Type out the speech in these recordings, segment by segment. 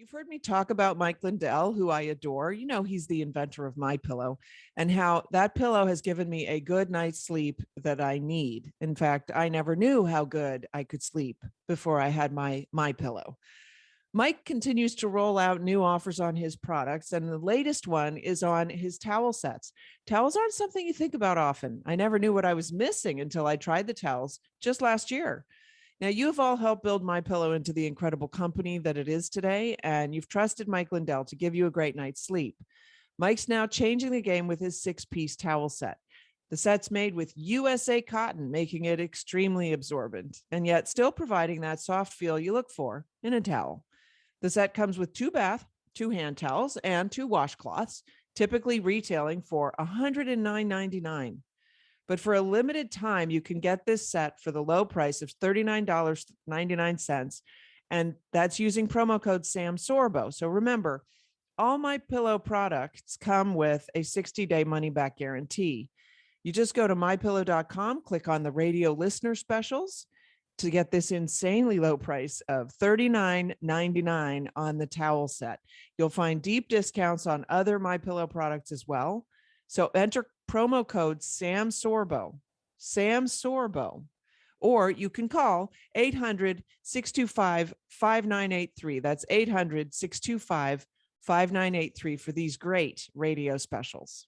you've heard me talk about Mike Lindell, who I adore. You know, he's the inventor of My Pillow, and how that pillow has given me a good night's sleep that I need. In fact, I never knew how good I could sleep before I had my Pillow. Mike continues to roll out new offers on his products, and the latest one is on his towel sets. Towels aren't something you think about often. I never knew what I was missing until I tried the towels just last year. Now, you have all helped build My Pillow into the incredible company that it is today, and you've trusted Mike Lindell to give you a great night's sleep. Mike's now changing the game with his 6-piece towel set. The set's made with USA cotton, making it extremely absorbent, and yet still providing that soft feel you look for in a towel. The set comes with 2 bath, 2 hand towels, and 2 washcloths, typically retailing for $109.99. But for a limited time, you can get this set for the low price of $39.99. And that's using promo code samsorbo. So remember, all My Pillow products come with a 60-day money-back guarantee. You just go to mypillow.com, click on the radio listener specials to get this insanely low price of $39.99 on the towel set. You'll find deep discounts on other My Pillow products as well. So enter promo code samsorbo, or you can call 800-625-5983. That's 800-625-5983 for these great radio specials.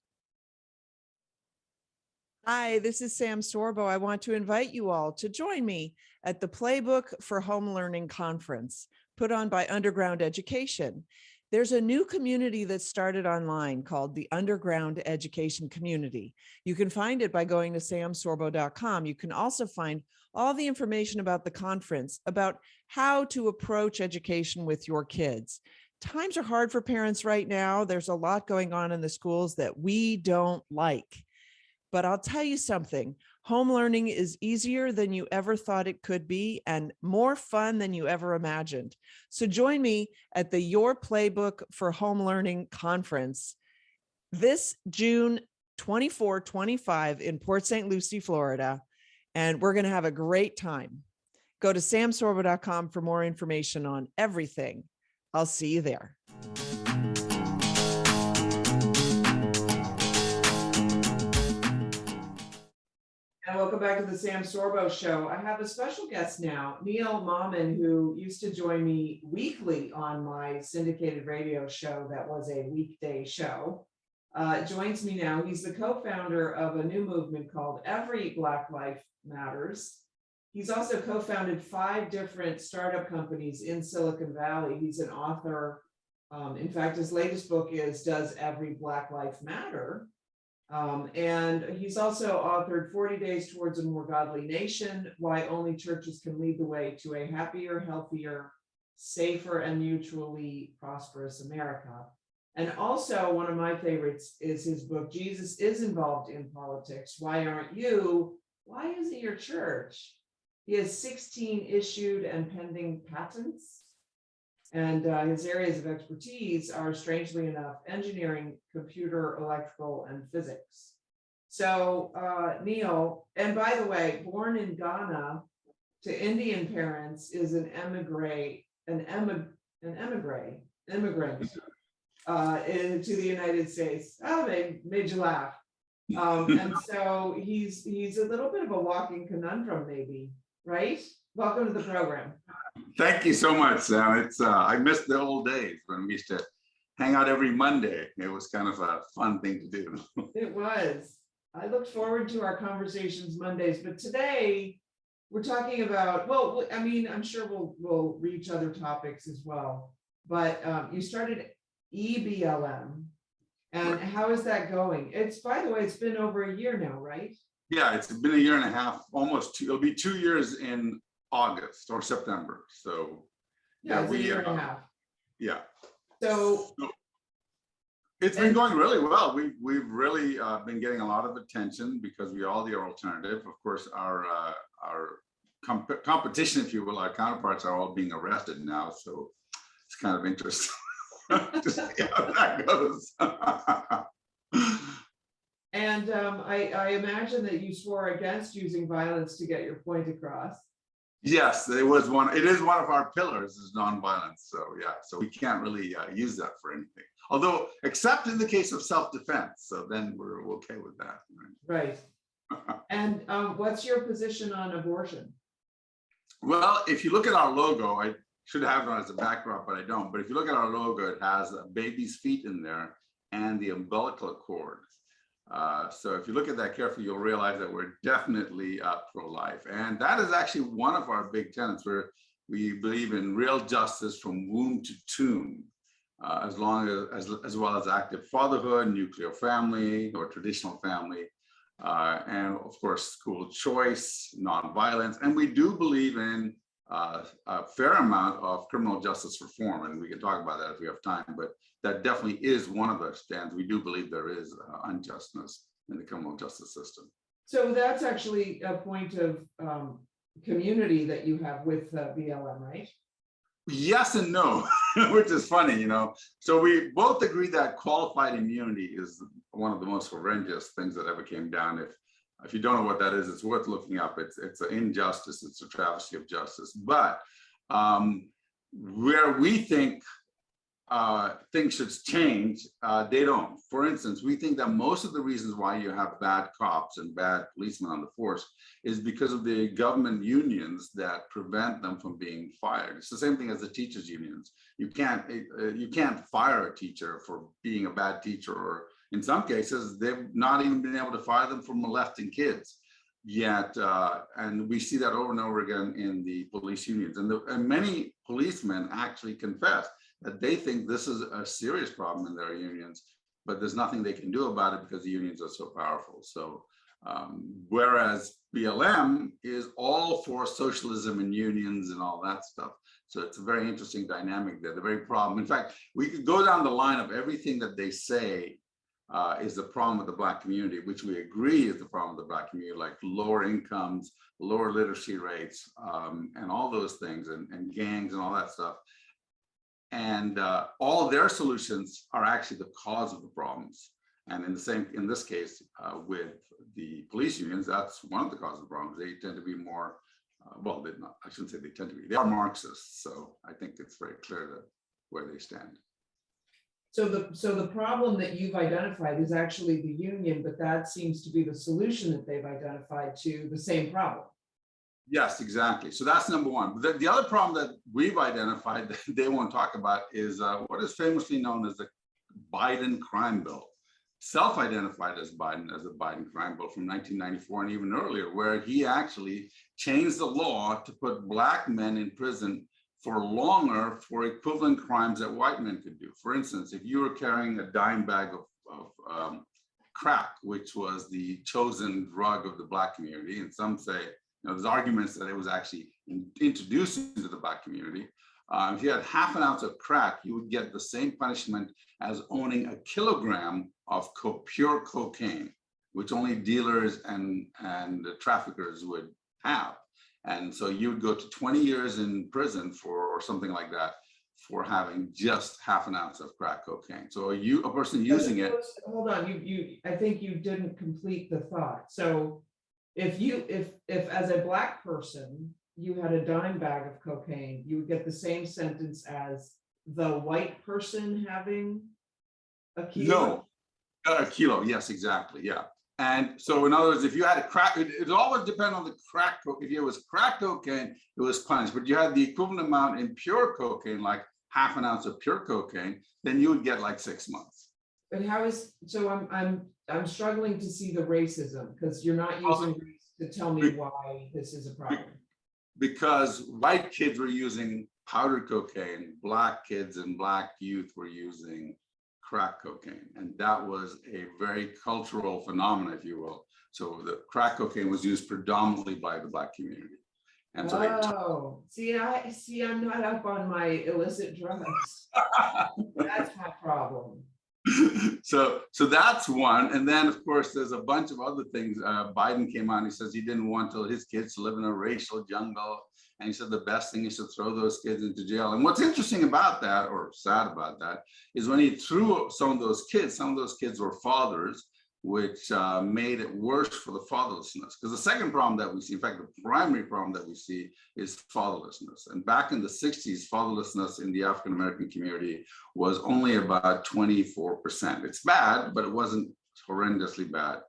Hi, this is Sam Sorbo. I want to invite you all to join me at the Playbook for Home Learning Conference put on by Underground Education. There's a new community that started online called the Underground Education Community. You can find it by going to samsorbo.com. You can also find all the information about the conference, about how to approach education with your kids. Times are hard for parents right now. There's a lot going on in the schools that we don't like. But I'll tell you something, home learning is easier than you ever thought it could be and more fun than you ever imagined. So join me at the Your Playbook for Home Learning Conference this June 24-25 in Port St. Lucie, Florida. And we're going to have a great time. Go to samsorbo.com for more information on everything. I'll see you there. And welcome back to the Sam Sorbo Show. I have a special guest now, Neil Mammen, who used to join me weekly on my syndicated radio show that was a weekday show. Joins me now. He's the co-founder of a new movement called Every Black Life Matters. He's also co-founded 5 different startup companies in Silicon Valley. He's an author. In fact, his latest book is Does Every Black Life Matter? And he's also authored 40 Days Towards a More Godly Nation, Why Only Churches Can Lead the Way to a Happier, Healthier, Safer, and Mutually Prosperous America. And also one of my favorites is his book, Jesus is Involved in Politics. Why aren't you? Why isn't your church? He has 16 issued and pending patents. And his areas of expertise are, strangely enough, engineering, computer, electrical, and physics. So Neil, and by the way, born in Ghana to Indian parents, is an immigrant to the United States. Oh, they made you laugh. And so he's a little bit of a walking conundrum, maybe, right? Welcome to the program. Thank you so much, Sam. It's I miss the old days when we used to hang out every Monday. It was kind of a fun thing to do. It was. I look forward to our conversations Mondays, but today we're talking about, well, I mean, I'm sure we'll reach other topics as well, but you started EBLM, and right. How is that going? It's, by the way, it's been over a year now, right? Yeah, it's been a year and a half, almost 2. It'll be 2 years in August or September. So yeah, it's a year and a half. Yeah. So it's been going really well. We've really been getting a lot of attention because we are the alternative. Of course, our competition, if you will, our counterparts are all being arrested now. So it's kind of interesting to see how that goes. And I imagine that you swore against using violence to get your point across. Yes, it was one. It is one of our pillars is nonviolence. So yeah, so we can't really use that for anything. Although, except in the case of self-defense. So then we're okay with that. Right. And what's your position on abortion? Well, if you look at our logo, I should have it as a backdrop, but I don't. But if you look at our logo, it has a baby's feet in there and the umbilical cord. So if you look at that carefully, you'll realize that we're definitely pro-life. And that is actually one of our big tenets, where we believe in real justice from womb to tomb, as well as active fatherhood, nuclear family or traditional family, and of course, school choice, nonviolence. And we do believe in a fair amount of criminal justice reform, and we can talk about that if we have time, but that definitely is one of our stands. We do believe there is unjustness in the criminal justice system. So that's actually a point of community that you have with BLM, right? Yes and no, which is funny, So we both agree that qualified immunity is one of the most horrendous things that ever came down. If you don't know what that is, it's worth looking up. It's an injustice. It's a travesty of justice. But where we think things should change, they don't. For instance, we think that most of the reasons why you have bad cops and bad policemen on the force is because of the government unions that prevent them from being fired. It's the same thing as the teachers' unions. You can't fire a teacher for being a bad teacher, or in some cases, they've not even been able to fire them for molesting kids yet. And we see that over and over again in the police unions. And many policemen actually confess that they think this is a serious problem in their unions, but there's nothing they can do about it because the unions are so powerful. So whereas BLM is all for socialism and unions and all that stuff. So it's a very interesting dynamic there, the very problem. In fact, we could go down the line of everything that they say is the problem with the Black community, which we agree is the problem with the Black community, like lower incomes, lower literacy rates, and all those things, and gangs and all that stuff. And all their solutions are actually the cause of the problems. And in this case, with the police unions, that's one of the causes of the problems. They tend to be more, well, I shouldn't say they tend to be, they are Marxists. So I think it's very clear where they stand. So the problem that you've identified is actually the union, but that seems to be the solution that they've identified to the same problem. Yes, exactly. So that's number one. But the other problem that we've identified that they won't talk about is what is famously known as the Biden crime bill, self-identified as a Biden crime bill from 1994 and even earlier, where he actually changed the law to put Black men in prison for longer for equivalent crimes that white men could do. For instance, if you were carrying a dime bag of crack, which was the chosen drug of the Black community, and some say, there's arguments that it was actually introduced into the Black community. If you had half an ounce of crack, you would get the same punishment as owning a kilogram of pure cocaine, which only dealers and traffickers would have. And so you would go to 20 years in prison or something like that for having just half an ounce of crack cocaine. So a person using it. Hold on, I think you didn't complete the thought. So if as a Black person, you had a dime bag of cocaine, you would get the same sentence as the white person having a kilo? No, a kilo, yes, exactly, yeah. And so in other words, if you had a crack, it always depends on the crack. If it was crack cocaine, it was punished, but you had the equivalent amount in pure cocaine, like half an ounce of pure cocaine, then you would get like 6 months. But I'm struggling to see the racism, because you're not using race to tell me why this is a problem. Because white kids were using powdered cocaine, Black kids and Black youth were using crack cocaine. And that was a very cultural phenomenon, if you will. So the crack cocaine was used predominantly by the Black community. And so I'm not up on my illicit drugs. That's my problem. So that's one. And then, of course, there's a bunch of other things. Biden came on, he says he didn't want his kids to live in a racial jungle. And he said the best thing is to throw those kids into jail. And what's interesting about that, or sad about that, is when he threw some of those kids were fathers which made it worse for the fatherlessness. Because the second problem that we see, in fact, the primary problem that we see is fatherlessness. And back in the 60s, fatherlessness in the African-American community was only about 24%. It's bad, but it wasn't horrendously bad.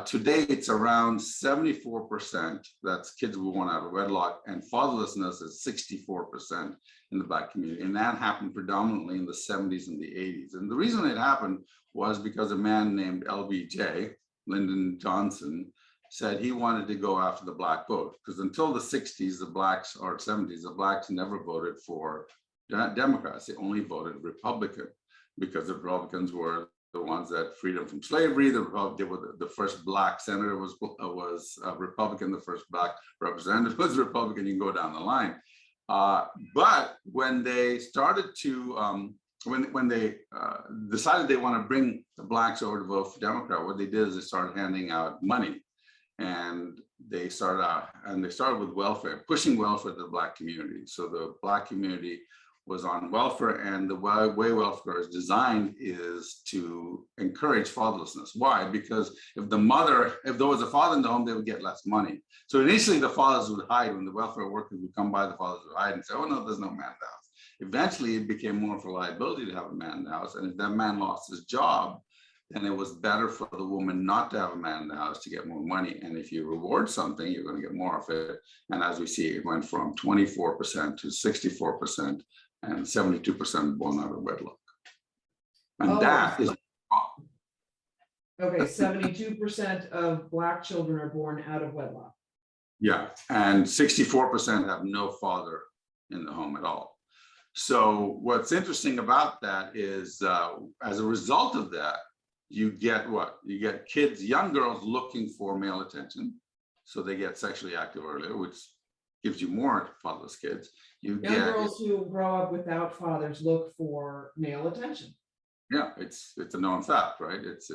Today, it's around 74%. That's kids who were born out of wedlock, and fatherlessness is 64% in the Black community. And that happened predominantly in the 70s and the 80s. And the reason it happened was because a man named LBJ, Lyndon Johnson, said he wanted to go after the Black vote. Because until the 60s, the Blacks, or 70s, the Blacks never voted for Democrats. They only voted Republican, because the Republicans were the ones that freedom from slavery. The first Black senator was a Republican. The first Black representative was Republican. You can go down the line. But when they started to, when they decided they want to bring the Blacks over to vote for Democrat, what they did is they started handing out money, and they started with welfare, pushing welfare to the Black community. So the Black community was on welfare, and the way welfare is designed is to encourage fatherlessness. Why? Because if there was a father in the home, they would get less money. So initially the fathers would hide. When the welfare workers would come by, the fathers would hide and say, oh no, there's no man in the house. Eventually it became more of a liability to have a man in the house. And if that man lost his job, then it was better for the woman not to have a man in the house to get more money. And if you reward something, you're going to get more of it. And as we see, it went from 24% to 64%. And 72% born out of wedlock. And that is okay. 72% of Black children are born out of wedlock. Yeah, and 64% have no father in the home at all. So what's interesting about that is, as a result of that, you get what? You get kids, young girls looking for male attention. So they get sexually active earlier, which gives you more fatherless kids. Young girls who grow up without fathers look for male attention. Yeah, it's a known fact, right? It's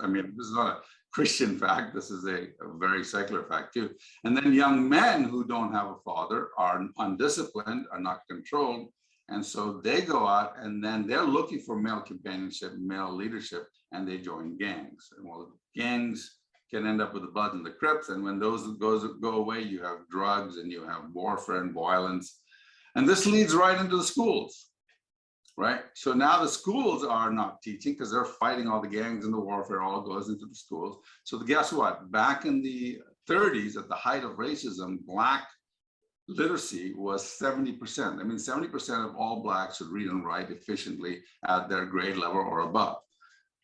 I mean, this is not a Christian fact. This is a very secular fact too. And then young men who don't have a father are undisciplined, are not controlled, and so they go out and then they're looking for male companionship, male leadership, and they join gangs. And well, gangs can end up with the Bloods and the Crips, and when those go away, you have drugs and you have warfare and violence. And this leads right into the schools, right? So now the schools are not teaching because they're fighting all the gangs, and the warfare all goes into the schools. So guess what? Back in the 30s, at the height of racism, Black literacy was 70%. I mean, 70% of all Blacks should read and write efficiently at their grade level or above.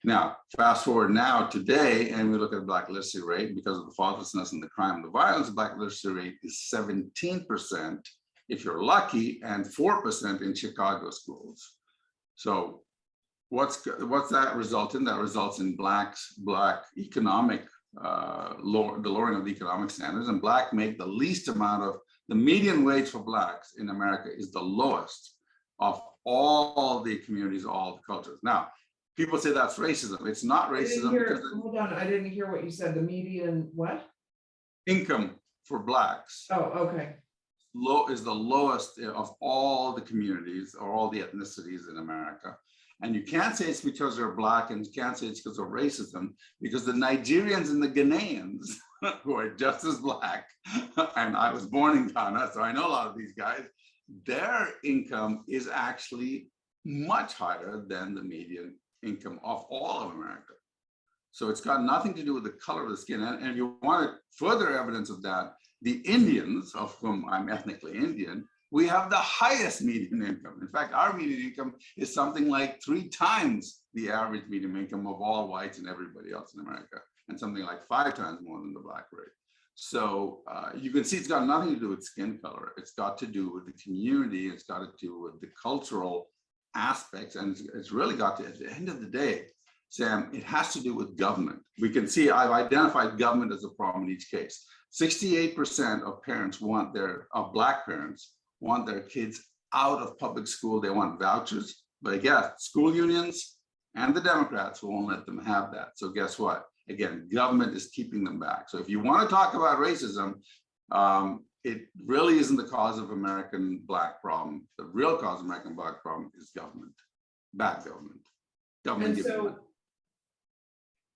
Now, fast forward now today, and we look at the Black literacy rate. Because of the fatherlessness and the crime and the violence, the Black literacy rate is 17%. If you're lucky, and 4% in Chicago schools. So what's that result in? That results in Black economic, the lowering of the economic standards, and Black make the least amount of, the median wage for Blacks in America is the lowest of all the communities, all the cultures. Now, people say that's racism. It's not racism. Hold on, I didn't hear what you said. The median what? Income for Blacks. Oh, okay. Is the lowest of all the communities or all the ethnicities in America. And you can't say it's because they're Black, and you can't say it's because of racism, because the Nigerians and the Ghanaians, who are just as Black, and I was born in Ghana, so I know a lot of these guys, their income is actually much higher than the median income of all of America. So it's got nothing to do with the color of the skin. And if you want further evidence of that, the Indians, of whom I'm ethnically Indian, we have the highest median income. In fact, our median income is something like 3 times the average median income of all whites and everybody else in America, and something like 5 times more than the Black rate. So you can see it's got nothing to do with skin color. It's got to do with the community. It's got to do with the cultural aspects. And it's really got to, at the end of the day, Sam, it has to do with government. We can see I've identified government as a problem in each case. 68% of parents Black parents want their kids out of public school. They want vouchers, but again, school unions and the Democrats won't let them have that. So guess what? Again, government is keeping them back. So if you want to talk about racism, it really isn't the cause of American Black problem. The real cause of American Black problem is government, bad government. And so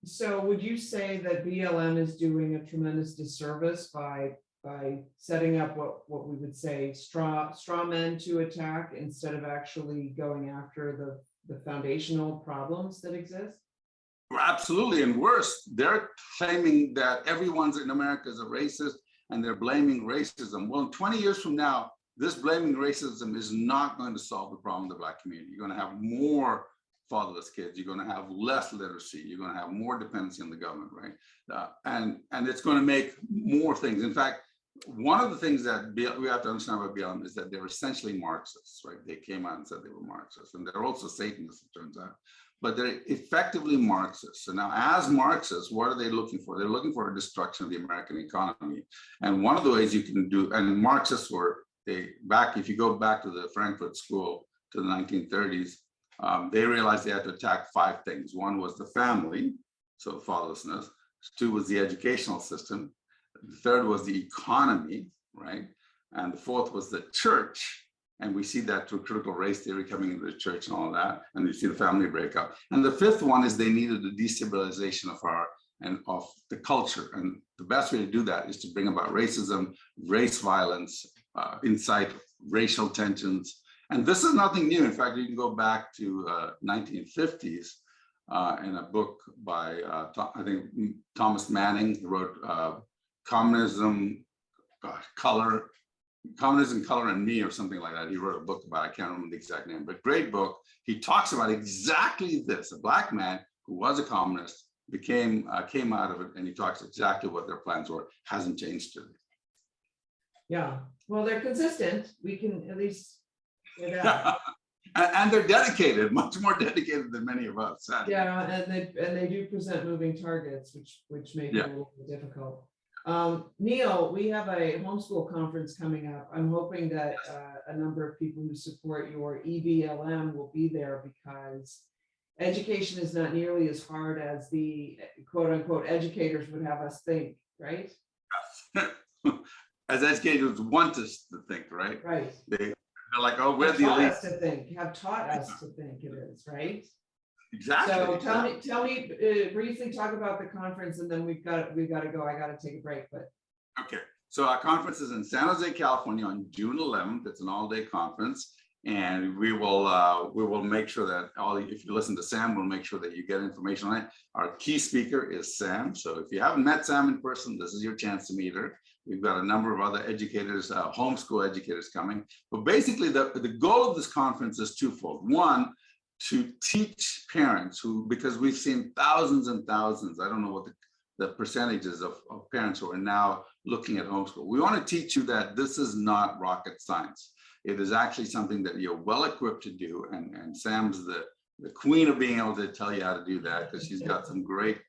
So would you say that BLM is doing a tremendous disservice by setting up what we would say straw men to attack instead of actually going after the foundational problems that exist? Absolutely, and worse, they're claiming that everyone's in America is a racist, and they're blaming racism. Well, 20 years from now, this blaming racism is not going to solve the problem of the Black community. You're going to have more fatherless kids. You're going to have less literacy. You're going to have more dependency on the government, right? And it's going to make more things. In fact, one of the things that we have to understand about BLM is that they're essentially Marxists, right? They came out and said they were Marxists, and they're also Satanists, it turns out. But they're effectively Marxists. So now, as Marxists, what are they looking for? They're looking for a destruction of the American economy. And one of the ways you can do, and Marxists were, if you go back to the Frankfurt School to the 1930s, they realized they had to attack 5 things. One was the family, so fatherlessness. 2 was the educational system. The 3rd was the economy, right? And the 4th was the church. And we see that through critical race theory coming into the church and all that. And you see the family breakup. And the 5th one is they needed the destabilization of the culture. And the best way to do that is to bring about racism, race violence, incite racial tensions. And this is nothing new. In fact, you can go back to 1950s in a book by, I think, Thomas Manning, who wrote Communism, Color and Me, or something like that. He wrote a book about it. I can't remember the exact name, but great book. He talks about exactly this. A Black man who was a communist came out of it, and he talks exactly what their plans were. Hasn't changed today. Yeah, well, they're consistent. We can at least say that. And they're dedicated, much more dedicated than many of us. Sadly. Yeah, and they do present moving targets, which make it a little bit difficult. Neil, we have a homeschool conference coming up. I'm hoping that a number of people who support your EBLM will be there, because education is not nearly as hard as the quote unquote educators would have us think, right? As educators want us to think, right? Right. They're like, oh, we're the elite. Have taught us to think it is, right? Exactly. So tell me briefly, talk about the conference, and then we've got to go. I got to take a break, but. Okay. So our conference is in San Jose, California on June 11th. It's an all-day conference, and we will make sure that if you listen to Sam, we'll make sure that you get information on it. Our key speaker is Sam. So if you haven't met Sam in person, this is your chance to meet her. We've got a number of other educators, homeschool educators coming. But basically, the goal of this conference is twofold. One, to teach parents because we've seen thousands and thousands, I don't know what the percentages of parents who are now looking at homeschool. We want to teach you that this is not rocket science. It is actually something that you're well equipped to do. And Sam's the queen of being able to tell you how to do that, because she's got some great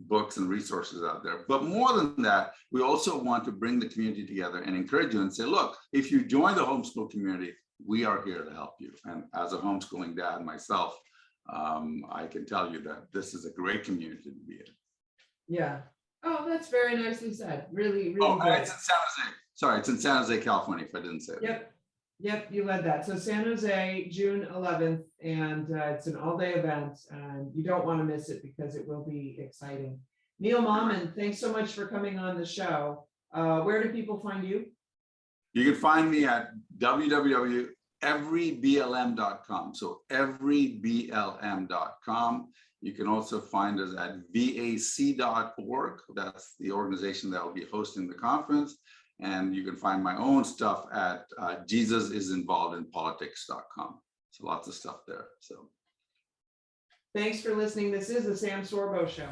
books and resources out there. But more than that, we also want to bring the community together and encourage you and say, look, if you join the homeschool community, we are here to help you. And as a homeschooling dad myself, I can tell you that this is a great community to be in. Yeah. Oh, that's very nicely said. Really, really. Oh, it's in San Jose. Sorry, it's in San Jose, California, if I didn't say that. Yep, you led that. So San Jose, June 11th, and it's an all-day event, and you don't want to miss it because it will be exciting. Neil Mammen, thanks so much for coming on the show. Where do people find you? You can find me at www.everyblm.com. So everyblm.com. You can also find us at vac.org. That's the organization that will be hosting the conference. And you can find my own stuff at jesusisinvolvedinpolitics.com. So lots of stuff there. So thanks for listening. This is the Sam Sorbo Show.